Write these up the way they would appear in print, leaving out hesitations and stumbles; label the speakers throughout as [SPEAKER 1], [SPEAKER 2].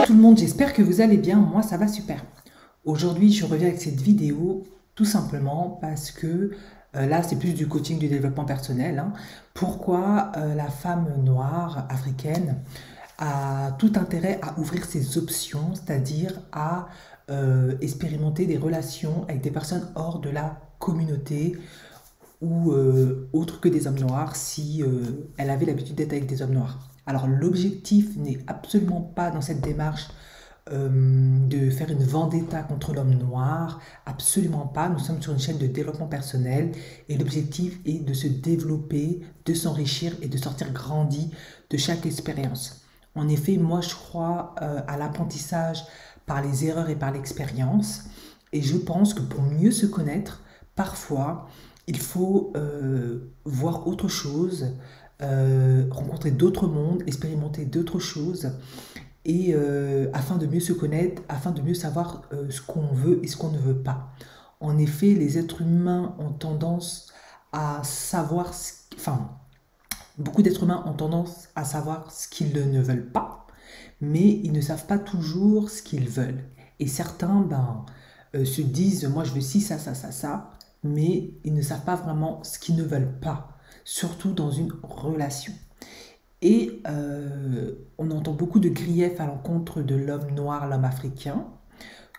[SPEAKER 1] Tout le monde, j'espère que vous allez bien, moi ça va super. Aujourd'hui je reviens avec cette vidéo tout simplement parce que là c'est plus du coaching du développement personnel, hein. Pourquoi la femme noire africaine a tout intérêt à ouvrir ses options, c'est-à-dire à expérimenter des relations avec des personnes hors de la communauté ou autres que des hommes noirs si elle avait l'habitude d'être avec des hommes noirs. Alors l'objectif n'est absolument pas dans cette démarche de faire une vendetta contre l'homme noir, absolument pas. Nous sommes sur une chaîne de développement personnel et l'objectif est de se développer, de s'enrichir et de sortir grandi de chaque expérience. En effet, moi je crois à l'apprentissage par les erreurs et par l'expérience et je pense que pour mieux se connaître, parfois il faut voir autre chose, rencontrer d'autres mondes, expérimenter d'autres choses et afin de mieux se connaître, afin de mieux savoir ce qu'on veut et ce qu'on ne veut pas. En effet, les êtres humains ont tendance à savoir, enfin, beaucoup d'êtres humains ont tendance à savoir ce qu'ils ne veulent pas, mais ils ne savent pas toujours ce qu'ils veulent. Et certains, se disent, moi je veux ci, ça, ça, ça, ça, mais ils ne savent pas vraiment ce qu'ils ne veulent pas, surtout dans une relation. Et on entend beaucoup de griefs à l'encontre de l'homme noir, l'homme africain,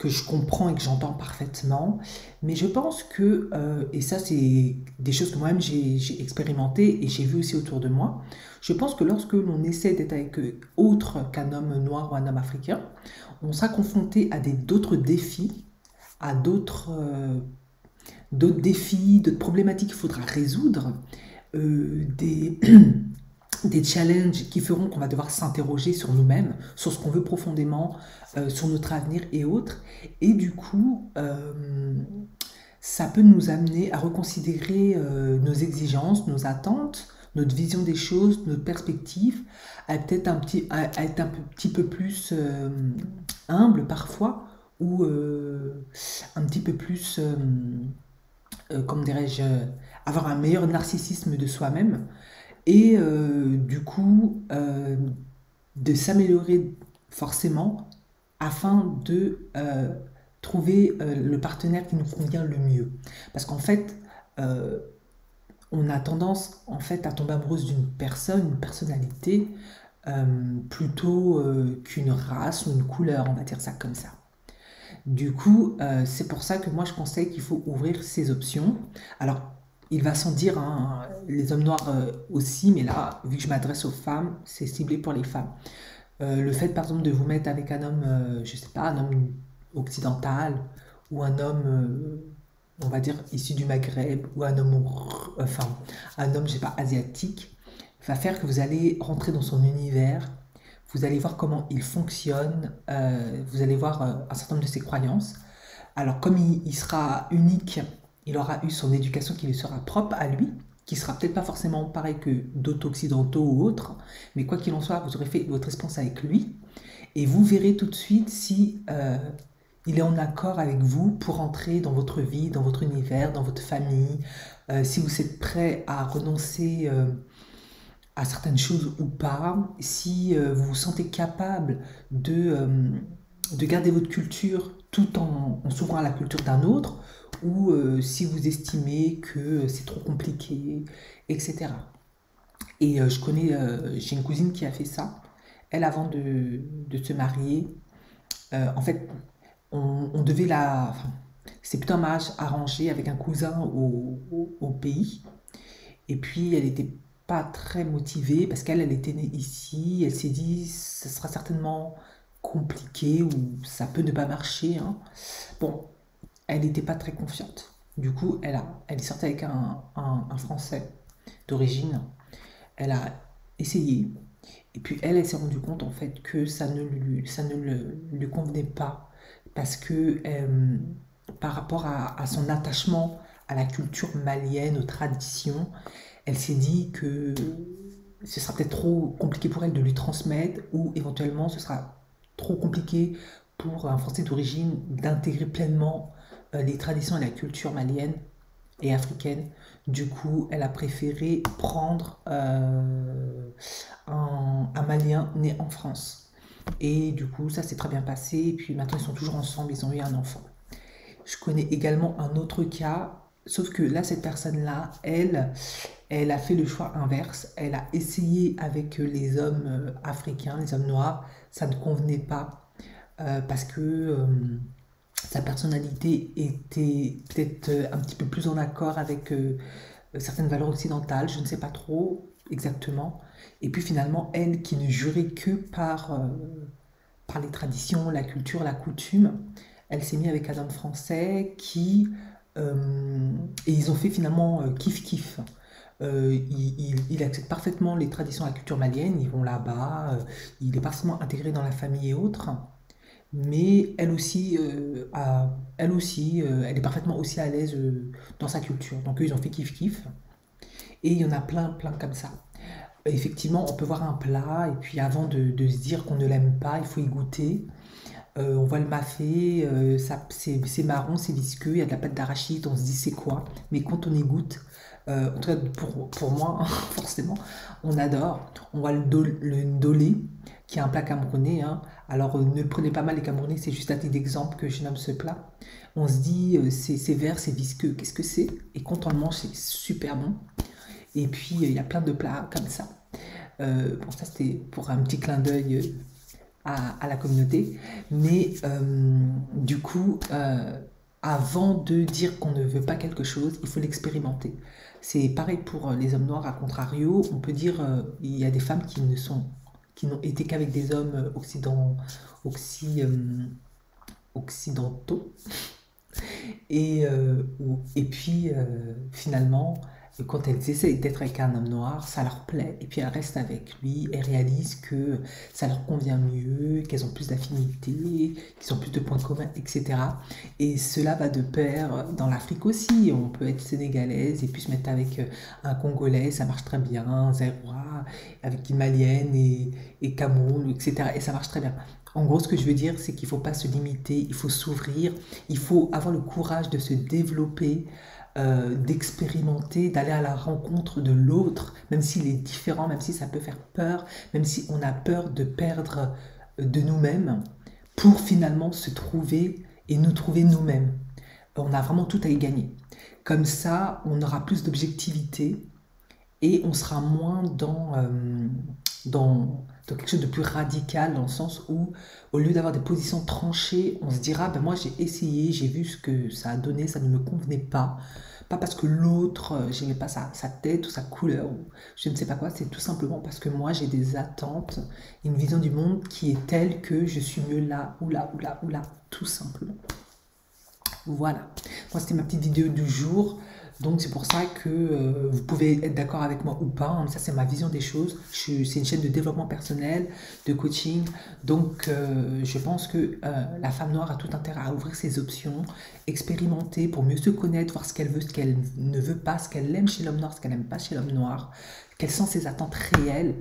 [SPEAKER 1] que je comprends et que j'entends parfaitement. Mais je pense que, et ça c'est des choses que moi-même j'ai expérimenté et j'ai vu aussi autour de moi, je pense que lorsque l'on essaie d'être avec autre qu'un homme noir ou un homme africain, on sera confronté à d'autres défis, à d'autres défis, d'autres problématiques qu'il faudra résoudre, des, des challenges qui feront qu'on va devoir s'interroger sur nous-mêmes, sur ce qu'on veut profondément, sur notre avenir et autres. Et du coup, ça peut nous amener à reconsidérer nos exigences, nos attentes, notre vision des choses, notre perspective, à être un petit peu plus humble parfois, ou un petit peu plus, comment dirais-je, avoir un meilleur narcissisme de soi-même et du coup de s'améliorer forcément afin de trouver le partenaire qui nous convient le mieux. Parce qu'en fait, euh, on a tendance en fait à tomber amoureuse d'une personne, une personnalité, plutôt qu'une race ou une couleur, on va dire ça comme ça. Du coup, c'est pour ça que moi je conseille qu'il faut ouvrir ces options. Alors, il va sans dire, hein, les hommes noirs aussi, mais là, vu que je m'adresse aux femmes, c'est ciblé pour les femmes. Le fait, par exemple, de vous mettre avec un homme, je sais pas, un homme occidental ou un homme, on va dire, issu du Maghreb ou un homme, enfin, un homme, je sais pas, asiatique, va faire que vous allez rentrer dans son univers, vous allez voir comment il fonctionne, vous allez voir un certain nombre de ses croyances. Alors, comme il sera unique, il aura eu son éducation qui lui sera propre à lui, qui sera peut-être pas forcément pareil que d'autres occidentaux ou autres, mais quoi qu'il en soit, vous aurez fait votre réponse avec lui, et vous verrez tout de suite si il est en accord avec vous pour entrer dans votre vie, dans votre univers, dans votre famille, si vous êtes prêt à renoncer à certaines choses ou pas, si vous vous sentez capable de garder votre culture tout en s'ouvrant à la culture d'un autre, ou si vous estimez que c'est trop compliqué, etc. Et j'ai une cousine qui a fait ça. Elle, avant de se marier, en fait, on devait enfin, c'est plutôt un mariage arrangé avec un cousin au pays. Et puis, elle était pas très motivée parce qu'elle était née ici. Elle s'est dit, ce sera certainement compliqué ou ça peut ne pas marcher, hein. Bon, elle n'était pas très confiante. Du coup, elle est sortie avec un Français d'origine. Elle a essayé. Et puis, elle s'est rendue compte en fait que ça ne lui convenait pas parce que par rapport à son attachement à la culture malienne, aux traditions, elle s'est dit que ce sera peut-être trop compliqué pour elle de lui transmettre ou éventuellement ce sera trop compliqué pour un Français d'origine d'intégrer pleinement les traditions et la culture malienne et africaine. Du coup, elle a préféré prendre un Malien né en France. Et du coup, ça s'est très bien passé. Et puis maintenant, ils sont toujours ensemble, ils ont eu un enfant. Je connais également un autre cas, sauf que là, cette personne-là, elle a fait le choix inverse. Elle a essayé avec les hommes africains, les hommes noirs. Ça ne convenait pas parce que sa personnalité était peut-être un petit peu plus en accord avec certaines valeurs occidentales. Je ne sais pas trop exactement. Et puis finalement, elle qui ne jurait que par les traditions, la culture, la coutume, elle s'est mise avec un homme français et ils ont fait finalement kiff-kiff. Il accepte parfaitement les traditions et la culture malienne, ils vont là-bas, il est parfaitement intégré dans la famille et autres, mais elle est parfaitement aussi à l'aise dans sa culture. Donc eux, ils ont fait kiff-kiff, et il y en a plein, plein comme ça. Effectivement, on peut voir un plat, et puis avant de se dire qu'on ne l'aime pas, il faut y goûter. On voit le mafé, c'est marron, c'est visqueux, il y a de la pâte d'arachide, on se dit c'est quoi, mais quand on y goûte, en tout cas pour moi, forcément, on adore. On voit le ndolé, qui est un plat camerounais, hein. Alors ne le prenez pas mal les Camerounais, c'est juste à titre d'exemple que je nomme ce plat. On se dit c'est vert, c'est visqueux, qu'est-ce que c'est? Et quand on le mange, c'est super bon. Et puis il y a plein de plats comme ça. Bon, ça c'était pour un petit clin d'œil à la communauté. Mais du coup, avant de dire qu'on ne veut pas quelque chose, il faut l'expérimenter. C'est pareil pour les hommes noirs, à contrario. On peut dire il y a des femmes qui n'ont été qu'avec des hommes occi- euh, occidentaux. Et puis, finalement, quand elles essaient d'être avec un homme noir, ça leur plaît. Et puis elles restent avec lui et réalisent que ça leur convient mieux, qu'elles ont plus d'affinités, qu'ils ont plus de points communs, etc. Et cela va de pair dans l'Afrique aussi. On peut être sénégalaise et puis se mettre avec un Congolais, ça marche très bien, un Zérois, avec une Malienne et Cameroun, etc. Et ça marche très bien. En gros, ce que je veux dire, c'est qu'il ne faut pas se limiter, il faut s'ouvrir, il faut avoir le courage de se développer, d'expérimenter, d'aller à la rencontre de l'autre, même s'il est différent, même si ça peut faire peur, même si on a peur de perdre de nous-mêmes, pour finalement se trouver et nous trouver nous-mêmes. On a vraiment tout à y gagner. Comme ça, on aura plus d'objectivité et on sera moins dans quelque chose de plus radical, dans le sens où, au lieu d'avoir des positions tranchées, on se dira, ben moi j'ai essayé, j'ai vu ce que ça a donné, ça ne me convenait pas. Pas parce que l'autre, j'aimais pas sa tête ou sa couleur, ou je ne sais pas quoi, c'est tout simplement parce que moi j'ai des attentes, une vision du monde qui est telle que je suis mieux là, ou là, ou là, ou là, tout simplement. Voilà, moi c'était ma petite vidéo du jour. Donc c'est pour ça que vous pouvez être d'accord avec moi ou pas, hein. Ça c'est ma vision des choses. C'est une chaîne de développement personnel, de coaching. Donc je pense que la femme noire a tout intérêt à ouvrir ses options, expérimenter pour mieux se connaître, voir ce qu'elle veut, ce qu'elle ne veut pas, ce qu'elle aime chez l'homme noir, ce qu'elle n'aime pas chez l'homme noir, quelles sont ses attentes réelles,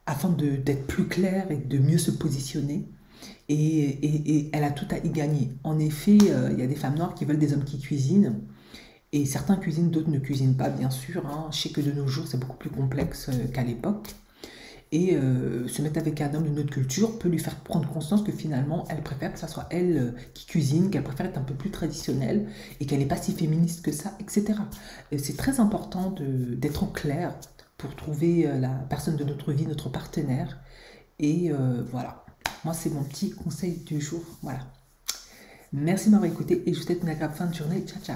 [SPEAKER 1] afin d'être plus claire et de mieux se positionner. Et elle a tout à y gagner. En effet, il y a des femmes noires qui veulent des hommes qui cuisinent. Et certains cuisinent, d'autres ne cuisinent pas, bien sûr, hein. Je sais que de nos jours, c'est beaucoup plus complexe qu'à l'époque. Et se mettre avec un homme d'une autre culture peut lui faire prendre conscience que finalement, elle préfère que ça soit elle qui cuisine, qu'elle préfère être un peu plus traditionnelle et qu'elle n'est pas si féministe que ça, etc. Et c'est très important d'être au clair pour trouver la personne de notre vie, notre partenaire. Et voilà. Moi, c'est mon petit conseil du jour. Voilà. Merci de m'avoir écouté et je vous souhaite une agréable fin de journée. Ciao, ciao.